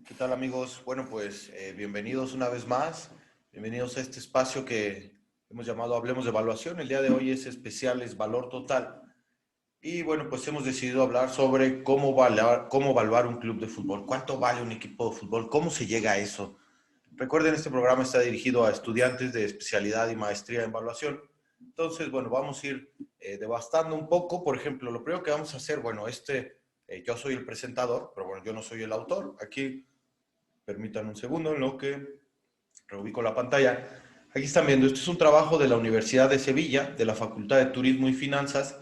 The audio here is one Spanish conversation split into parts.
¿Qué tal, amigos? Bueno, pues bienvenidos una vez más. Bienvenidos a este espacio que hemos llamado Hablemos de Evaluación. El día de hoy es especial, es valor total. Y bueno, pues hemos decidido hablar sobre cómo evaluar un club de fútbol. ¿Cuánto vale un equipo de fútbol? ¿Cómo se llega a eso? Recuerden, este programa está dirigido a estudiantes de especialidad y maestría en evaluación. Entonces, bueno, vamos a ir devastando un poco. Por ejemplo, lo primero que vamos a hacer, bueno, yo soy el presentador, pero bueno, yo no soy el autor. Aquí permitan un segundo en lo que reubico la pantalla. Aquí están viendo, este es un trabajo de la Universidad de Sevilla, de la Facultad de Turismo y Finanzas,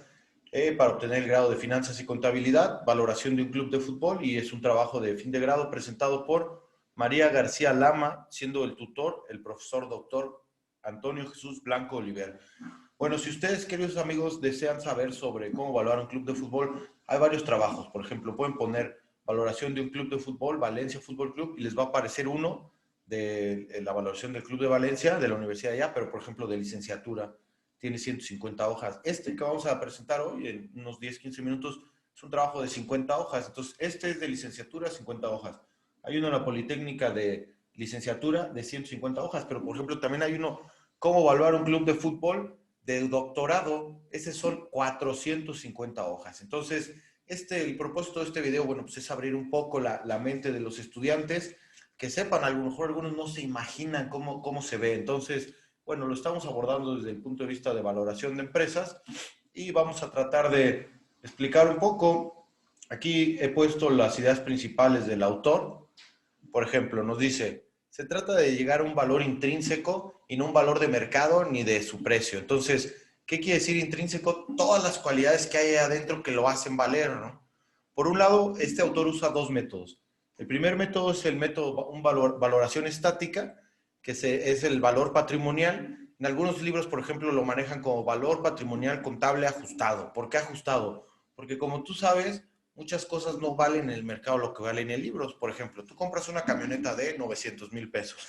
para obtener el grado de Finanzas y Contabilidad, valoración de un club de fútbol, y es un trabajo de fin de grado presentado por María García Lama, siendo el tutor el profesor doctor Antonio Jesús Blanco Oliver. Bueno, si ustedes, queridos amigos, desean saber sobre cómo evaluar un club de fútbol, hay varios trabajos. Por ejemplo, pueden poner valoración de un club de fútbol, Valencia Fútbol Club, y les va a aparecer uno de la valoración del Club de Valencia, de la Universidad de allá, pero por ejemplo de licenciatura, tiene 150 hojas. Este que vamos a presentar hoy en unos 10, 15 minutos es un trabajo de 50 hojas. Entonces, este es de licenciatura, 50 hojas. Hay uno en la Politécnica de licenciatura de 150 hojas, pero por ejemplo también hay uno, cómo evaluar un club de fútbol de doctorado, ese son 450 hojas. Entonces, el propósito de este video, bueno, pues es abrir un poco la mente de los estudiantes, que sepan, a lo mejor algunos no se imaginan cómo se ve. Entonces, bueno, lo estamos abordando desde el punto de vista de valoración de empresas y vamos a tratar de explicar un poco. Aquí he puesto las ideas principales del autor. Por ejemplo, nos dice, se trata de llegar a un valor intrínseco y no un valor de mercado ni de su precio. Entonces, ¿qué quiere decir intrínseco? Todas las cualidades que hay adentro que lo hacen valer, ¿no? Por un lado, este autor usa dos métodos. El primer método es el método, valoración estática, es el valor patrimonial. En algunos libros, por ejemplo, lo manejan como valor patrimonial contable ajustado. ¿Por qué ajustado? Porque como tú sabes, muchas cosas no valen en el mercado lo que valen en libros. Por ejemplo, tú compras una camioneta de 900,000 pesos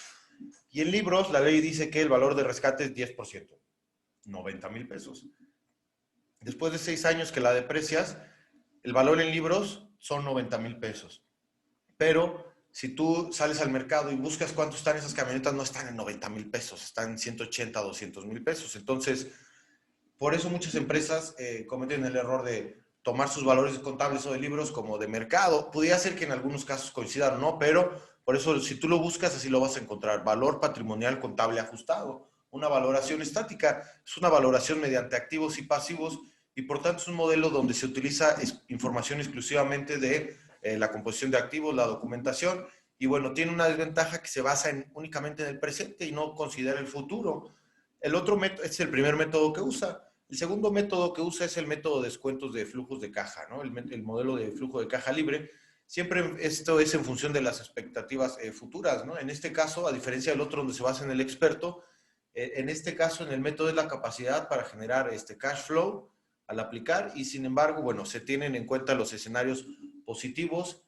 y en libros la ley dice que el valor de rescate es 10%, 90,000 pesos. Después de 6 años que la deprecias, el valor en libros son 90,000 pesos. Pero si tú sales al mercado y buscas cuánto están esas camionetas, no están en 90,000 pesos, están en 180, 200,000 pesos. Entonces, por eso muchas empresas cometen el error de tomar sus valores contables o de libros como de mercado. Pudiera ser que en algunos casos coincidan o no, pero por eso si tú lo buscas así lo vas a encontrar. Valor patrimonial contable ajustado. Una valoración estática es una valoración mediante activos y pasivos y por tanto es un modelo donde se utiliza información exclusivamente de la composición de activos, la documentación y bueno, tiene una desventaja que se basa únicamente en el presente y no considera el futuro. El otro método es el primer método que usa. El segundo método que usa es el método de descuentos de flujos de caja, ¿no? El modelo de flujo de caja libre. Siempre esto es en función de las expectativas futuras, ¿no? En este caso, a diferencia del otro donde se basa en el experto, en este caso, en el método es la capacidad para generar cash flow al aplicar y sin embargo, bueno, se tienen en cuenta los escenarios positivos,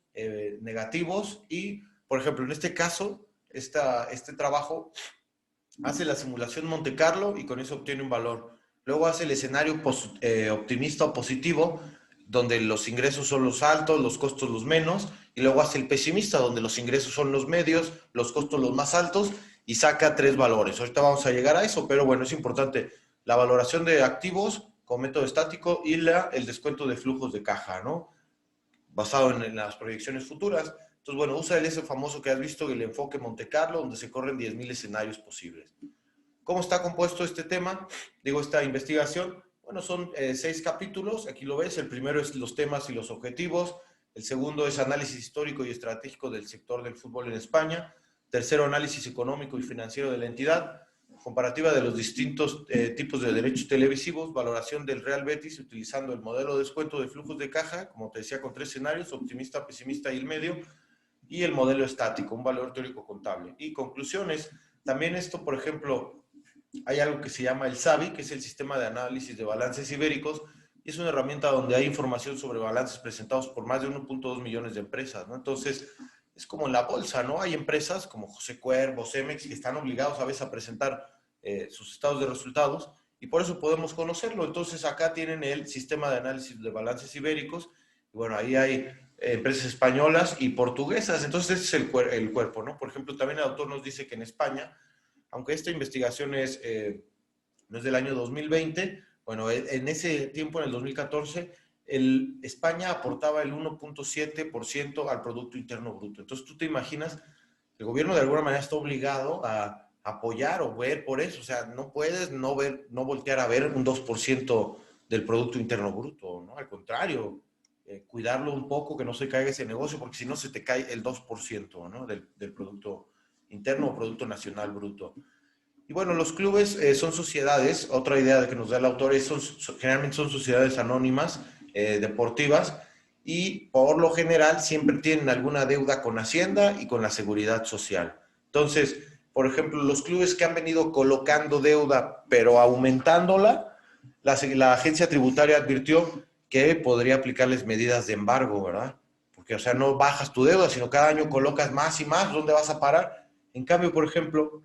negativos y, por ejemplo, en este caso, este trabajo hace la simulación Monte Carlo y con eso obtiene un valor. Luego hace el escenario optimista o positivo, donde los ingresos son los altos, los costos los menos, y luego hace el pesimista, donde los ingresos son los medios, los costos los más altos, y saca tres valores. Ahorita vamos a llegar a eso, pero bueno, es importante la valoración de activos con método estático y el descuento de flujos de caja, ¿no? Basado en las proyecciones futuras. Entonces, bueno, usa ese famoso que has visto, el enfoque Monte Carlo, donde se corren 10,000 escenarios posibles. ¿Cómo está compuesto este tema? Digo, esta investigación. Bueno, son 6 capítulos, aquí lo ves. El primero es los temas y los objetivos. El segundo es análisis histórico y estratégico del sector del fútbol en España. Tercero, análisis económico y financiero de la entidad. Comparativa de los distintos tipos de derechos televisivos. Valoración del Real Betis utilizando el modelo de descuento de flujos de caja, como te decía, con 3 escenarios, optimista, pesimista y el medio. Y el modelo estático, un valor teórico contable. Y conclusiones. También esto, por ejemplo, hay algo que se llama el SABI, que es el Sistema de Análisis de Balances Ibéricos, y es una herramienta donde hay información sobre balances presentados por más de 1.2 millones de empresas, ¿no? Entonces, es como en la bolsa, ¿no? Hay empresas como José Cuervo, Cemex, que están obligados a veces a presentar sus estados de resultados, y por eso podemos conocerlo. Entonces, acá tienen el Sistema de Análisis de Balances Ibéricos, y bueno, ahí hay empresas españolas y portuguesas. Entonces, ese es el cuerpo, ¿no? Por ejemplo, también el autor nos dice que en España, aunque esta investigación no es del año 2020, bueno, en ese tiempo, en el 2014, España aportaba el 1.7% al Producto Interno Bruto. Entonces, tú te imaginas, el gobierno de alguna manera está obligado a apoyar o ver por eso. O sea, no puedes no ver, no voltear a ver un 2% del Producto Interno Bruto, ¿no? Al contrario, cuidarlo un poco, que no se caiga ese negocio, porque si no se te cae el 2%, ¿no? del Producto Interno o Producto Nacional Bruto. Y bueno, los clubes son sociedades, otra idea que nos da el autor es generalmente son sociedades anónimas, deportivas, y por lo general siempre tienen alguna deuda con Hacienda y con la Seguridad Social. Entonces, por ejemplo, los clubes que han venido colocando deuda pero aumentándola, la agencia tributaria advirtió que podría aplicarles medidas de embargo, ¿verdad? Porque, o sea, no bajas tu deuda, sino cada año colocas más y más, ¿dónde vas a parar? En cambio, por ejemplo,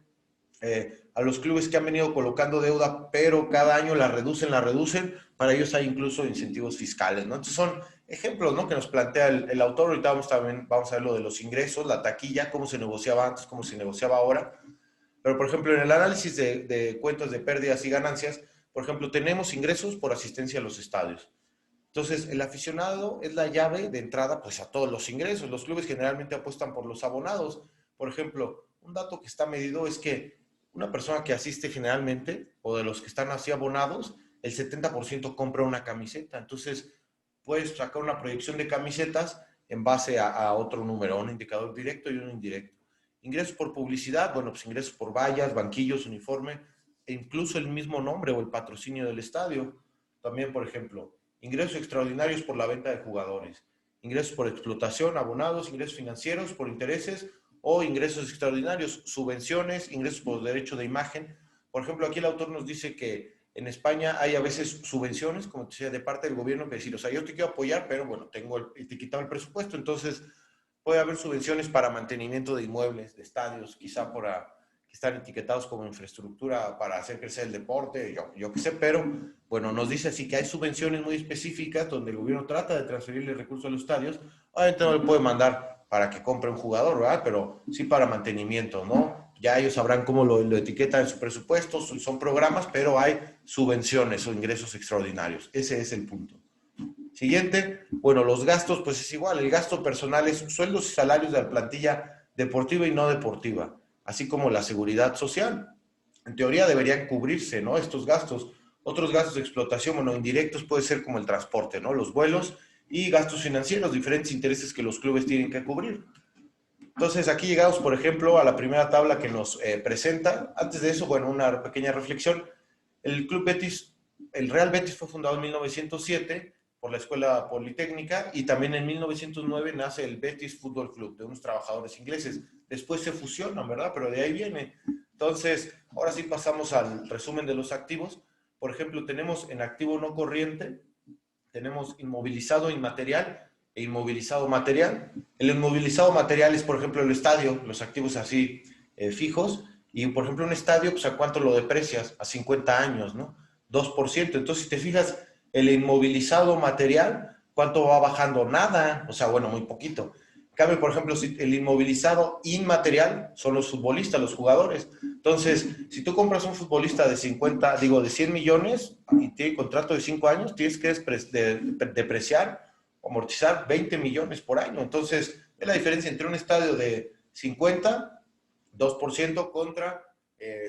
a los clubes que han venido colocando deuda, pero cada año la reducen, para ellos hay incluso incentivos fiscales, ¿no? Entonces son ejemplos, ¿no? Que nos plantea el autor. Ahorita vamos a ver lo de los ingresos, la taquilla, cómo se negociaba antes, cómo se negociaba ahora. Pero, por ejemplo, en el análisis de cuentas de pérdidas y ganancias, por ejemplo, tenemos ingresos por asistencia a los estadios. Entonces, el aficionado es la llave de entrada pues, a todos los ingresos. Los clubes generalmente apuestan por los abonados. Por ejemplo, un dato que está medido es que una persona que asiste generalmente, o de los que están así abonados, el 70% compra una camiseta. Entonces, puedes sacar una proyección de camisetas en base a otro número, un indicador directo y un indirecto. Ingresos por publicidad, bueno, pues ingresos por vallas, banquillos, uniforme, e incluso el mismo nombre o el patrocinio del estadio. También, por ejemplo, ingresos extraordinarios por la venta de jugadores, ingresos por explotación, abonados, ingresos financieros por intereses o ingresos extraordinarios, subvenciones, ingresos por derecho de imagen. Por ejemplo, aquí el autor nos dice que en España hay a veces subvenciones, como te decía, de parte del gobierno, que decir, o sea, yo te quiero apoyar, pero bueno, te quitaba el presupuesto, entonces puede haber subvenciones para mantenimiento de inmuebles, de estadios, quizá para que están etiquetados como infraestructura para hacer crecer el deporte, yo qué sé, pero bueno, nos dice así que hay subvenciones muy específicas donde el gobierno trata de transferirle recursos a los estadios. Obviamente no le puede mandar para que compre un jugador, ¿verdad? Pero sí para mantenimiento, ¿no? Ya ellos sabrán cómo lo etiquetan en su presupuesto, son programas, pero hay subvenciones o ingresos extraordinarios. Ese es el punto. Siguiente, bueno, los gastos, pues es igual, el gasto personal es sueldos y salarios de la plantilla deportiva y no deportiva, así como la seguridad social. En teoría deberían cubrirse, ¿no? Estos gastos. Otros gastos de explotación, bueno, indirectos puede ser como el transporte, ¿no? Los vuelos y gastos financieros, diferentes intereses que los clubes tienen que cubrir. Entonces, aquí llegamos, por ejemplo, a la primera tabla que nos presenta. Antes de eso, bueno, una pequeña reflexión. El Club Betis, el Real Betis fue fundado en 1907 por la Escuela Politécnica y también en 1909 nace el Betis Fútbol Club de unos trabajadores ingleses. Después se fusionan, ¿verdad? Pero de ahí viene. Entonces, ahora sí pasamos al resumen de los activos. Por ejemplo, tenemos en activo no corriente, tenemos inmovilizado inmaterial e inmovilizado material. El inmovilizado material es, por ejemplo, el estadio, los activos así fijos, y por ejemplo un estadio, pues ¿a cuánto lo deprecias? A 50 años, ¿no? 2%. Entonces, si te fijas, el inmovilizado material, ¿cuánto va bajando? Nada, o sea, bueno, muy poquito. En cambio, por ejemplo, si el inmovilizado inmaterial son los futbolistas, los jugadores. Entonces, si tú compras un futbolista de 50, digo, de 100 millones y tiene contrato de 5 años, tienes que depreciar o amortizar 20 millones por año. Entonces, es la diferencia entre un estadio de 50, 2% contra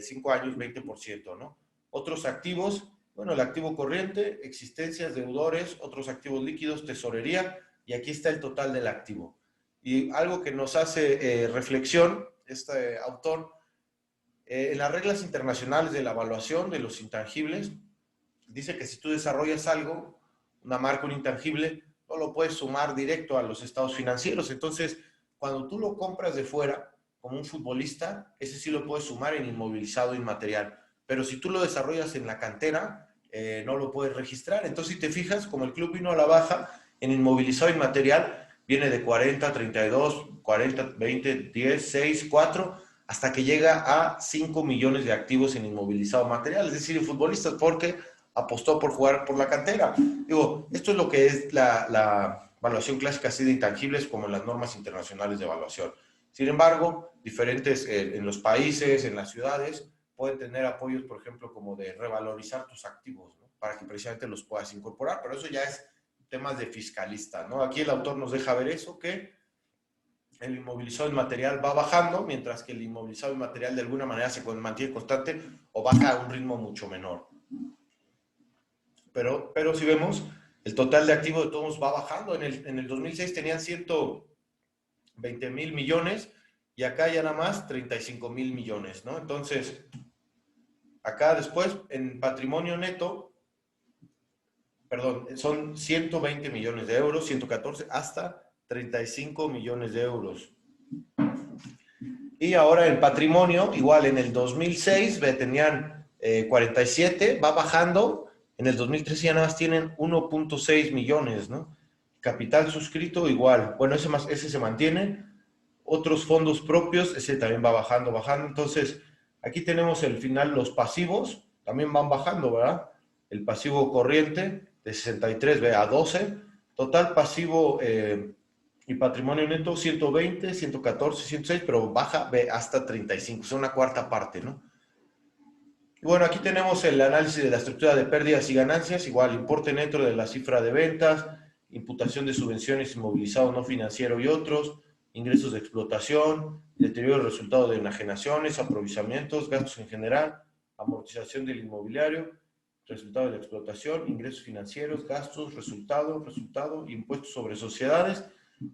5 años, 20%, ¿no? Otros activos, bueno, el activo corriente, existencias, deudores, otros activos líquidos, tesorería, y aquí está el total del activo. Y algo que nos hace reflexión, este autor, en las reglas internacionales de la evaluación de los intangibles, dice que si tú desarrollas algo, una marca, un intangible, no lo puedes sumar directo a los estados financieros. Entonces, cuando tú lo compras de fuera, como un futbolista, ese sí lo puedes sumar en inmovilizado inmaterial. Pero si tú lo desarrollas en la cantera, no lo puedes registrar. Entonces, si te fijas, como el club vino a la baja, en inmovilizado inmaterial, viene de 40, 32, 40, 20, 10, 6, 4, hasta que llega a 5 millones de activos en inmovilizado material, es decir, en futbolistas, porque apostó por jugar por la cantera. Digo, esto es lo que es evaluación clásica así de intangibles como en las normas internacionales de evaluación. Sin embargo, diferentes en los países, en las ciudades, pueden tener apoyos, por ejemplo, como de revalorizar tus activos, ¿no? Para que precisamente los puedas incorporar, pero eso ya es temas de fiscalista, ¿no? Aquí el autor nos deja ver eso, que el inmovilizado inmaterial va bajando, mientras que el inmovilizado inmaterial de alguna manera se mantiene constante o baja a un ritmo mucho menor. Pero si vemos, el total de activos de todos va bajando. En el 2006 tenían 120,000 millones y acá ya nada más 35,000 millones, ¿no? Entonces, acá después, en patrimonio neto, perdón, son 120 millones de euros, 114, hasta 35 millones de euros. Y ahora el patrimonio, igual en el 2006 tenían 47, va bajando. En el 2013 ya nada más tienen 1.6 millones, ¿no? Capital suscrito igual. Bueno, ese se mantiene. Otros fondos propios, ese también va bajando, bajando. Entonces, aquí tenemos el final, los pasivos también van bajando, ¿verdad? El pasivo corriente de 63 a 12. Total pasivo y patrimonio neto 120, 114, 106, pero baja hasta 35, es una cuarta parte, ¿no? Y bueno, aquí tenemos el análisis de la estructura de pérdidas y ganancias, igual importe neto de la cifra de ventas, imputación de subvenciones inmovilizados no financiero y otros, ingresos de explotación, deterioro del resultado de enajenaciones, aprovisionamientos, gastos en general, amortización del inmobiliario, resultado de la explotación, ingresos financieros, gastos, resultado, impuestos sobre sociedades,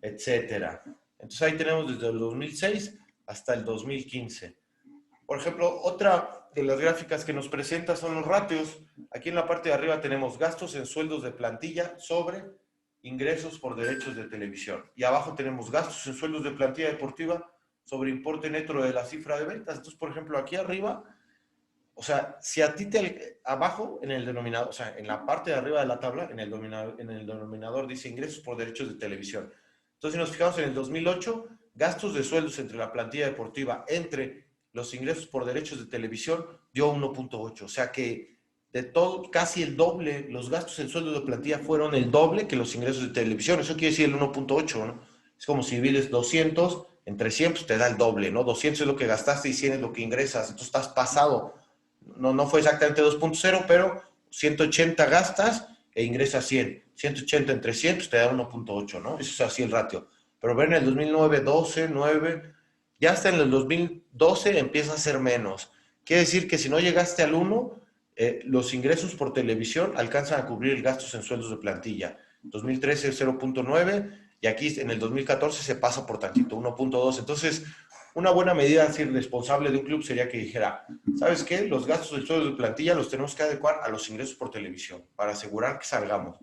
etcétera. Entonces ahí tenemos desde el 2006 hasta el 2015. Por ejemplo, otra de las gráficas que nos presenta son los ratios. Aquí en la parte de arriba tenemos gastos en sueldos de plantilla sobre ingresos por derechos de televisión. Y abajo tenemos gastos en sueldos de plantilla deportiva sobre importe neto de la cifra de ventas. Entonces, por ejemplo, aquí arriba, o sea, si a ti abajo en el denominador, o sea, en la parte de arriba de la tabla, en el denominador dice ingresos por derechos de televisión. Entonces, si nos fijamos en el 2008, gastos de sueldos entre la plantilla deportiva, entre los ingresos por derechos de televisión, dio 1.8. O sea que de todo, casi el doble, los gastos en sueldos de plantilla fueron el doble que los ingresos de televisión. Eso quiere decir el 1.8, ¿no? Es como si divides 200 entre 100, pues te da el doble, ¿no? 200 es lo que gastaste y 100 es lo que ingresas. Entonces estás pasado. No fue exactamente 2.0, pero 180 gastas e ingresas 100. 180 entre 100, pues te da 1.8, ¿no? Eso es así el ratio. Pero ven, en el 2009, 12, 9, ya hasta en el 2012 empieza a ser menos. Quiere decir que si no llegaste al 1, los ingresos por televisión alcanzan a cubrir gastos en sueldos de plantilla. 2013 0.9 y aquí en el 2014 se pasa por tantito, 1.2. Entonces, una buena medida así responsable de un club sería que dijera, ¿sabes qué? Los gastos del sueldo de plantilla los tenemos que adecuar a los ingresos por televisión para asegurar que salgamos.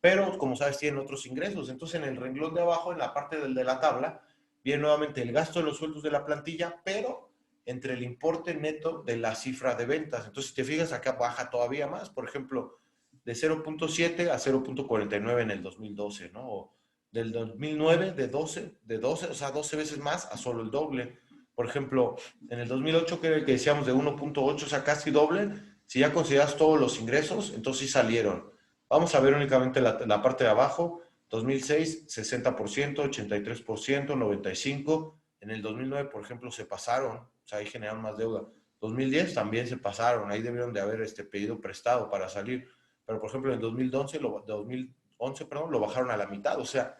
Pero, como sabes, tienen otros ingresos. Entonces, en el renglón de abajo, en la parte de la tabla, viene nuevamente el gasto de los sueldos de la plantilla, pero entre el importe neto de la cifra de ventas. Entonces, si te fijas, acá baja todavía más. Por ejemplo, de 0.7 a 0.49 en el 2012, ¿no? O del 2009 de 12, o sea, 12 veces más a solo el doble. Por ejemplo, en el 2008, que era el que decíamos de 1.8, o sea, casi doble. Si ya consideras todos los ingresos, entonces sí salieron. Vamos a ver únicamente la parte de abajo. 2006, 60%, 83%, 95%. En el 2009, por ejemplo, se pasaron, o sea, ahí generaron más deuda. 2010 también se pasaron, ahí debieron de haber pedido prestado para salir. Pero, por ejemplo, en el 2011, perdón, lo bajaron a la mitad, o sea,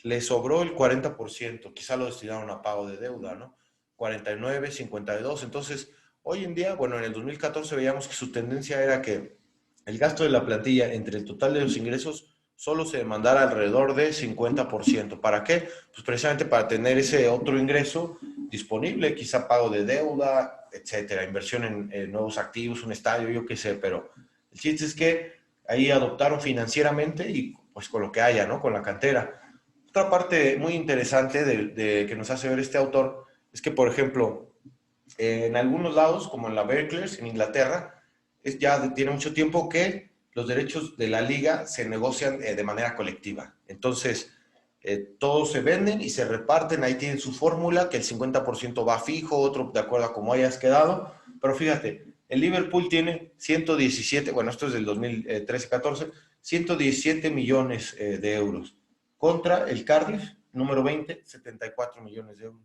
le sobró el 40%, quizá lo destinaron a pago de deuda, ¿no? 49, 52. Entonces, hoy en día, bueno, en el 2014 veíamos que su tendencia era que el gasto de la plantilla entre el total de los ingresos solo se demandara alrededor de 50%. ¿Para qué? Pues precisamente para tener ese otro ingreso disponible, quizá pago de deuda, etcétera, inversión en nuevos activos, un estadio, yo qué sé, pero el chiste es que ahí adoptaron financieramente y pues con lo que haya, ¿no? Con la cantera. Otra parte muy interesante que nos hace ver este autor es que, por ejemplo, en algunos lados, como en la Berkeley, en Inglaterra, ya tiene mucho tiempo que los derechos de la liga se negocian de manera colectiva. Entonces, todos se venden y se reparten, ahí tienen su fórmula, que el 50% va fijo, otro de acuerdo a cómo hayas quedado, pero fíjate, el Liverpool tiene 117, bueno, esto es del 2013-14, 117 millones de euros. contra el Cardiff, número 20, 74 millones de euros.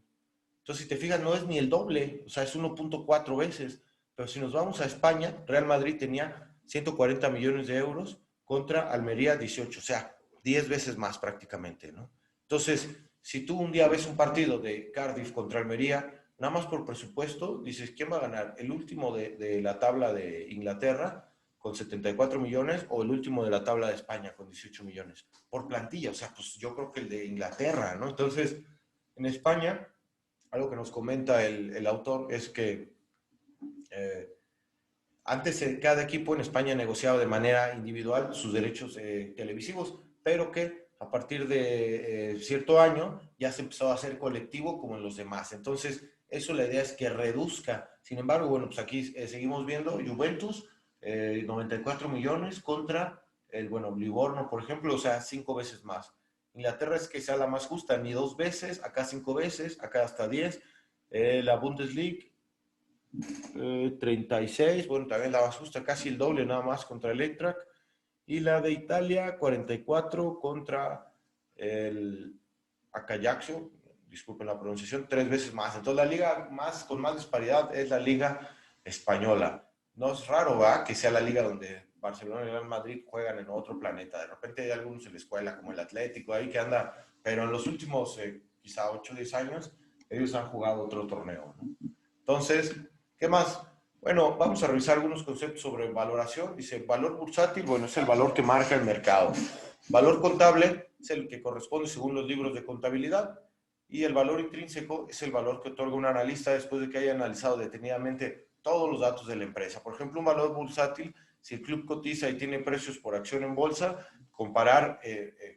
Entonces, si te fijas, no es ni el doble, o sea, es 1.4 veces. Pero si nos vamos a España, Real Madrid tenía 140 millones de euros contra Almería 18, o sea, 10 veces más prácticamente, ¿no? Entonces, si tú un día ves un partido de Cardiff contra Almería, nada más por presupuesto, dices, ¿quién va a ganar? ¿El último de la tabla de Inglaterra con 74 millones o el último de la tabla de España con 18 millones? Por plantilla, o sea, pues yo creo que el de Inglaterra, ¿no? Entonces, en España, algo que nos comenta el autor es que eh, antes cada equipo en España negociaba de manera individual sus derechos televisivos, pero que a partir de cierto año ya se empezó a hacer colectivo como en los demás. Entonces, eso la idea es que reduzca. Sin embargo, bueno, pues aquí seguimos viendo Juventus, 94 millones contra el, bueno, Livorno, por ejemplo, o sea, 5 veces más. Inglaterra es que sea la más justa, ni 2 veces, acá 5 veces, acá hasta 10. La Bundesliga 36, bueno, también la más justa, casi el doble nada más contra el Eintracht. Y la de Italia, 44 contra el Ajaccio, disculpen la pronunciación, 3 veces más. Entonces la liga más, con más disparidad es la liga española. No es raro, ¿va? Que sea la liga donde Barcelona y Real Madrid juegan en otro planeta. De repente hay algunos en la escuela, como el Atlético, ahí que anda, pero en los últimos quizá 8 o 10 años, ellos han jugado otro torneo, ¿no? Entonces, ¿qué más? Bueno, vamos a revisar algunos conceptos sobre valoración. Dice, valor bursátil, bueno, es el valor que marca el mercado. Valor contable es el que corresponde según los libros de contabilidad. Y el valor intrínseco es el valor que otorga un analista después de que haya analizado detenidamente todos los datos de la empresa. Por ejemplo, un valor bursátil, si el club cotiza y tiene precios por acción en bolsa, comparar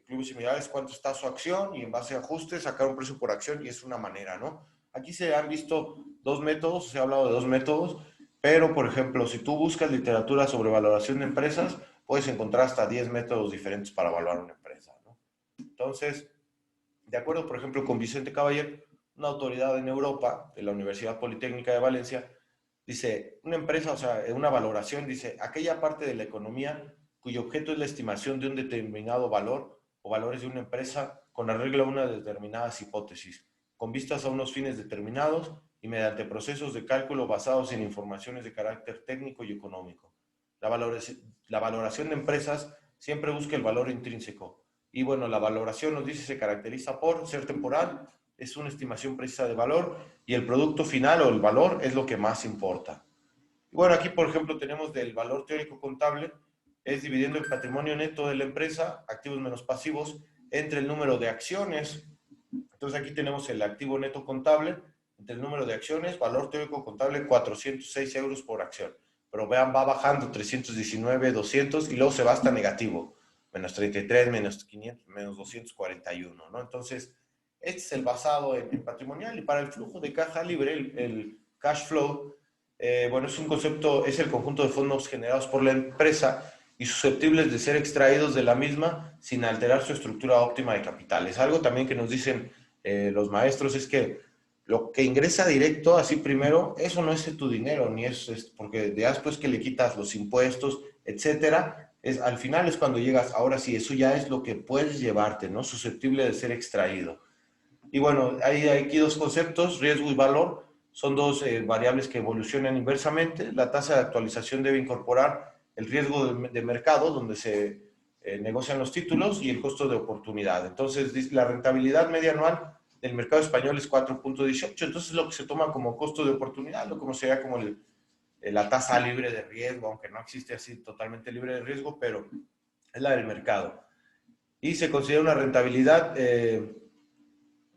clubes similares, cuánto está su acción y en base a ajustes sacar un precio por acción y es una manera, ¿no? Aquí se han visto dos métodos, se ha hablado de dos métodos, pero por ejemplo, si tú buscas literatura sobre valoración de empresas, puedes encontrar hasta 10 métodos diferentes para evaluar una empresa, ¿no? Entonces, de acuerdo, por ejemplo, con Vicente Caballero, una autoridad en Europa, de la Universidad Politécnica de Valencia, dice, una empresa, o sea, una valoración, dice, aquella parte de la economía cuyo objeto es la estimación de un determinado valor o valores de una empresa con arreglo a unas determinadas hipótesis, con vistas a unos fines determinados y mediante procesos de cálculo basados en informaciones de carácter técnico y económico. La valoración de empresas siempre busca el valor intrínseco. Y bueno, la valoración nos dice se caracteriza por ser temporal, es una estimación precisa de valor y el producto final o el valor es lo que más importa. Y bueno, aquí por ejemplo tenemos del valor teórico contable, es dividiendo el patrimonio neto de la empresa, activos menos pasivos, entre el número de acciones. Entonces aquí tenemos el activo neto contable, entre el número de acciones, valor teórico contable 406 euros por acción. Pero vean, va bajando 319, 200 y luego se va hasta negativo. Menos 33, menos 500, menos 241, ¿no? Entonces, este es el basado en patrimonial y para el flujo de caja libre, el cash flow, bueno, es un concepto, es el conjunto de fondos generados por la empresa y susceptibles de ser extraídos de la misma sin alterar su estructura óptima de capitales. Algo también que nos dicen los maestros es que lo que ingresa directo, así primero, eso no es tu dinero, ni es porque ya después que le quitas los impuestos, etcétera, al final es cuando llegas, ahora sí, eso ya es lo que puedes llevarte, ¿no? Susceptible de ser extraído. Y bueno, hay aquí dos conceptos, riesgo y valor, son dos variables que evolucionan inversamente. La tasa de actualización debe incorporar el riesgo de mercado, donde se negocian los títulos, y el costo de oportunidad. Entonces, la rentabilidad media anual del mercado español es 4.18, entonces lo que se toma como costo de oportunidad, lo como sería como la tasa libre de riesgo, aunque no existe así totalmente libre de riesgo, pero es la del mercado. Y se considera una rentabilidad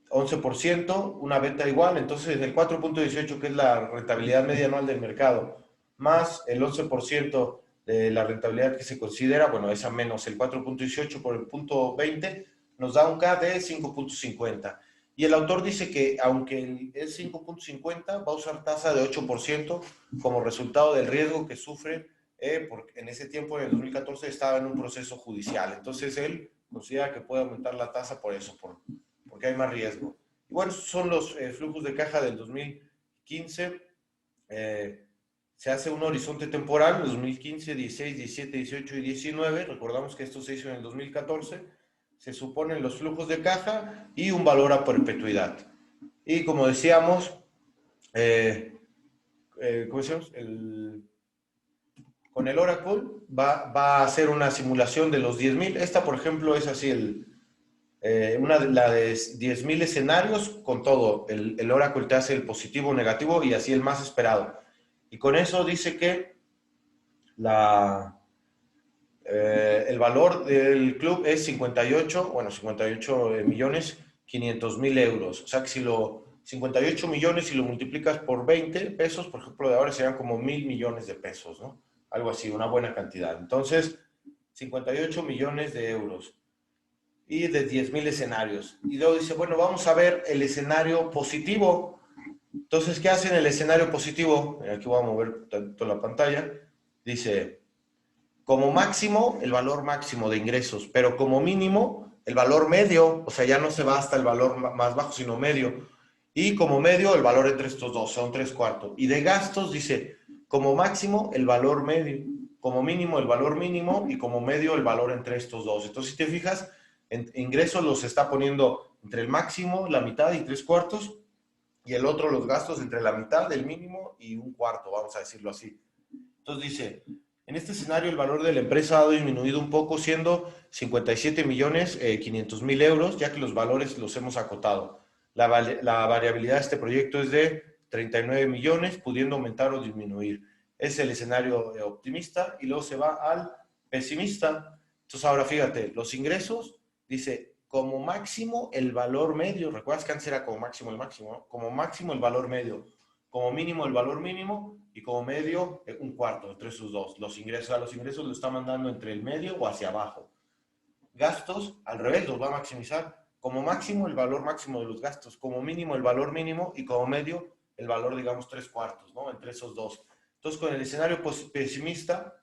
11%, una venta igual, entonces el 4.18, que es la rentabilidad media anual del mercado, más el 11% de la rentabilidad que se considera, bueno, esa menos el 4.18 por el punto 20, nos da un K de 5.50. Y el autor dice que aunque es 5.50, va a usar tasa de 8% como resultado del riesgo que sufre, porque en ese tiempo, en el 2014, estaba en un proceso judicial. Entonces él considera que puede aumentar la tasa por eso, porque hay más riesgo. Y bueno, son los flujos de caja del 2015. Se hace un horizonte temporal, en 2015, 16, 17, 18 y 19. Recordamos que esto se hizo en el 2014. se suponen los flujos de caja y un valor a perpetuidad. Y como decíamos, ¿cómo decíamos? Con el Oracle va a hacer una simulación de los 10,000. Esta, por ejemplo, es así, la de 10,000 escenarios con todo. El Oracle te hace el positivo, negativo y así el más esperado. Y con eso dice que el valor del club es 58 millones 500 mil euros. O sea que si 58 millones, si lo multiplicas por 20 pesos, por ejemplo, de ahora serían como 1,000 millones de pesos, ¿no? Algo así, una buena cantidad. Entonces, 58 millones de euros y de 10,000 escenarios. Y luego dice, bueno, vamos a ver el escenario positivo. Entonces, ¿qué hace en el escenario positivo? Aquí voy a mover tanto la pantalla. Dice, como máximo, el valor máximo de ingresos, pero como mínimo, el valor medio, o sea, ya no se va hasta el valor más bajo, sino medio. Y como medio, el valor entre estos dos, son 3/4. Y de gastos, dice, como máximo, el valor medio, como mínimo, el valor mínimo, y como medio, el valor entre estos dos. Entonces, si te fijas, en ingresos los está poniendo entre el máximo, la mitad y 3/4, y el otro, los gastos, entre la mitad, el mínimo y 1/4, vamos a decirlo así. Entonces dice, en este escenario el valor de la empresa ha disminuido un poco, siendo 57 millones 500 mil euros, ya que los valores los hemos acotado. La variabilidad de este proyecto es de 39 millones, pudiendo aumentar o disminuir. Es el escenario optimista y luego se va al pesimista. Entonces ahora fíjate, los ingresos, dice, como máximo el valor medio, recuerdas que antes era como máximo el máximo, ¿no? Como máximo el valor medio, como mínimo el valor mínimo y como medio 1/4 entre esos dos. Los ingresos lo está mandando entre el medio o hacia abajo. Gastos, al revés, los va a maximizar. Como máximo el valor máximo de los gastos, como mínimo el valor mínimo y como medio el valor, digamos, 3/4, ¿no? Entre esos dos. Entonces, con el escenario pesimista,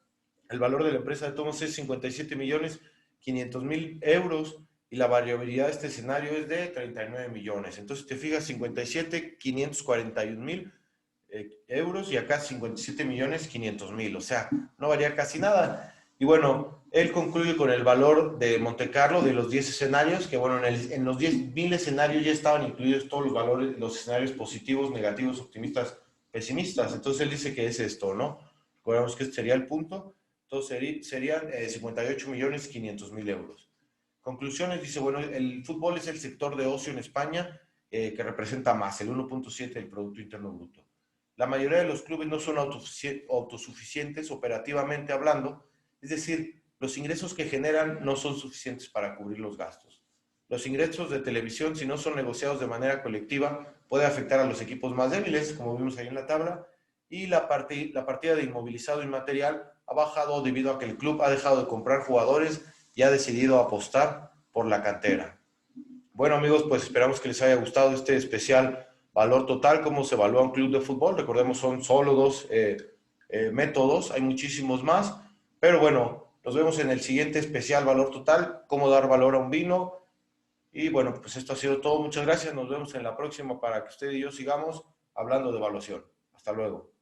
el valor de la empresa de Tomos es 57 millones 500 mil euros y la variabilidad de este escenario es de 39 millones. Entonces, te fijas, 57 541 mil euros y acá 57 millones 500 mil, o sea, no varía casi nada. Y bueno, él concluye con el valor de Monte Carlo de los 10 escenarios, que bueno, en los 10,000 escenarios ya estaban incluidos todos los valores, los escenarios positivos, negativos, optimistas, pesimistas. Entonces él dice que es esto, ¿no? Recordemos que este sería el punto. Entonces serían 58 millones 500 mil euros. Conclusiones, dice, bueno, el fútbol es el sector de ocio en España que representa más, el 1,7 del Producto Interno Bruto. La mayoría de los clubes no son autosuficientes operativamente hablando, es decir, los ingresos que generan no son suficientes para cubrir los gastos. Los ingresos de televisión, si no son negociados de manera colectiva, puede afectar a los equipos más débiles, como vimos ahí en la tabla, y la partida de inmovilizado inmaterial ha bajado debido a que el club ha dejado de comprar jugadores y ha decidido apostar por la cantera. Bueno, amigos, pues esperamos que les haya gustado este especial valor total, cómo se evalúa un club de fútbol. Recordemos, son solo dos métodos, hay muchísimos más, pero bueno, nos vemos en el siguiente especial valor total, cómo dar valor a un vino. Y bueno, pues esto ha sido todo. Muchas gracias, nos vemos en la próxima para que usted y yo sigamos hablando de evaluación. Hasta luego.